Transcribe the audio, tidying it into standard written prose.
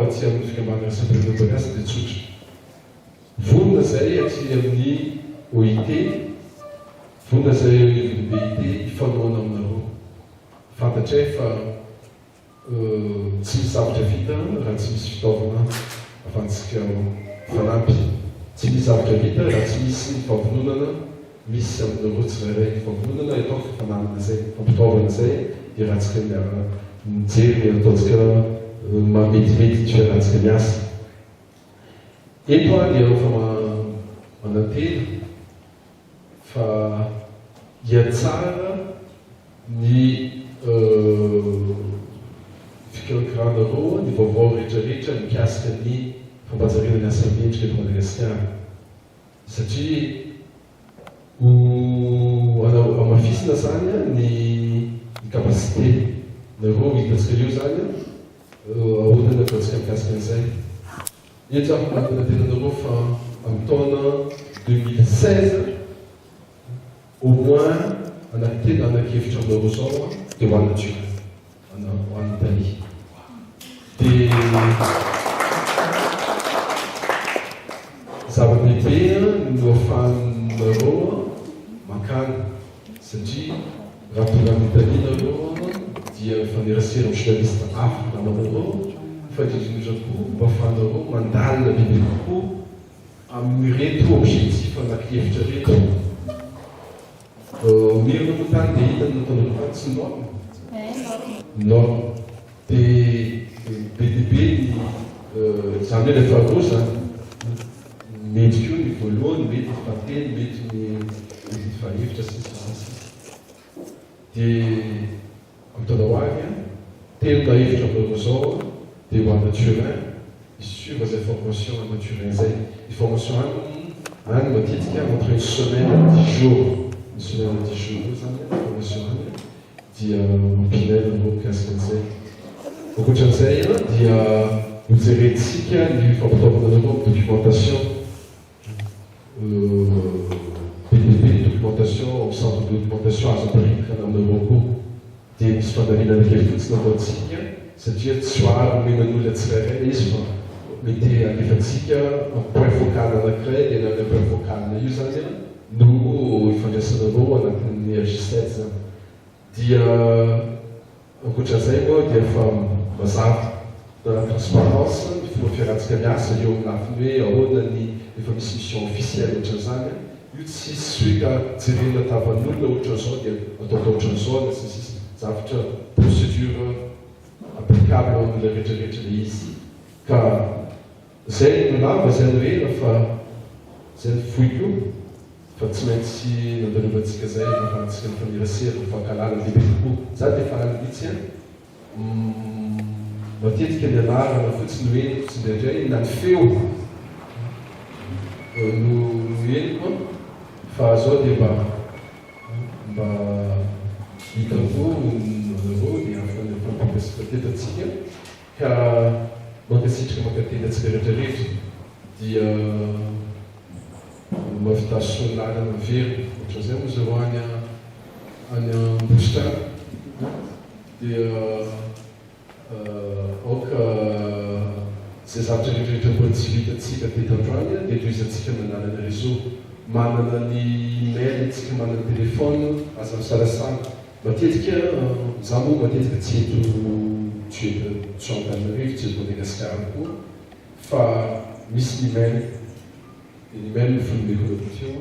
aty amin'ny fikambanana samprenoporiasy dia tsotra. Vonona zay aty amin'ny OIT, vonona zay amin'ny BIT ifanoana aminareo. Fantatray fa tsy misy zavatra vita raha tsy misy fitaovana ahafahantsika fanampy. Tsy misy zavatra vita raha tsy misy fahavononana misy aminareo tsirairay. Fahavononana ataoko fananana zay, fampitaovana zay dia raha tsika mijery ataontsika mametimety tsy rahantsika miasa. Eto a dia rehefa manantena fa dia tsara ny fikarakarana ny vaovao rehetrarehetra mikasika ny fampajariana ny asa mendrika eto Madagasikara. Satria amafisina zany ny kapasité nareo hitantsika io zany ahoana ataontsika mikasika an'izay. Eto aho manantenanareo fa amin'ny taona 2016 au moins anankitena anankihevitra aminareo zao dia ho an'ny Turquie, ho an'ny Italie. Dia zava-dehibe no ahafahanareo makany satria raha tonga amin'ny Italie nareo dia fanerasera amin'ny journaliste hafa namanareo fa indrindra koa mba ahafahanareo mandalina bebe kokoa amin'ny reto objectif anankihevitra reto. Mirana moa tany dia hitany nataonareo tany tsy norme. Norme. Dia be dia be zany hoe rehefa areo zany mety koa ny voalohany, mety ny fahatelo, mety ny fahefitra sisy. Dia amin'ny taona ho avy telo na hevitra aminareo zao dia ho an'ny Turin isuva zay formation an'ny Turin zay. Ny formation any matetika entre une semaine et 10 jours. Une semaine et 10 jours zany formation any dia mampinaina nareo mikasika an'izay. Ankoatran'izay dia hojerentsika ny fampitaovanareo amin'ny documentation. Be documentation amin'ny centre de documentation azo amparitaka aminareo koa. Dia misy fandalinana kely fotsiny ataontsika satria tsy ho ary omenan'olona tsirairay izy fa mety alefantsika amin'ny point focal anankiray dia na point focal io zany no ifandraisanareo anatin'ny RG7 zany. Dia ankoatran'izay moa dia efa mazava transparence ny fomba fiarahantsika miasa eo amin'ny lafiny hoe ahoana ny efa misy mission officielle ohatran'izany. Io tsy hoe ka jerena tavan'olona ohatran'izao dia atao ohatran'izao na sisy zavatra procédure applicable amin'ilay rehetrarehetra le izy. Ka zay no lava zay no hela fa zay no foiko fa tsy maintsy nandalovana zay ahafahantsika mifanerasera mifankalala lehibe kokoa. Za dia farany mihitsy matetika ny anarana fotsiny no heniko tsy indraindray na ny feo no heniko fa zao dia mba hitako nareo dia afampampiasika tetatsika ka mankasitraka mankatetatsika rehetrarehetra dia mahavitasy lalana very ohatran'izay moa zao any Ambositra dia aoka zay zavatra rehetrarehetra mbola tsy vitatsika teto androany dia toizatsika mananana réseau, manana ny email, tsika manana telefona aza misalasala. Matetika za moa matetika tsy eto Antananarivo, tsy eto Madagasikara koa fa misy ny email. Ny email no fononeko locution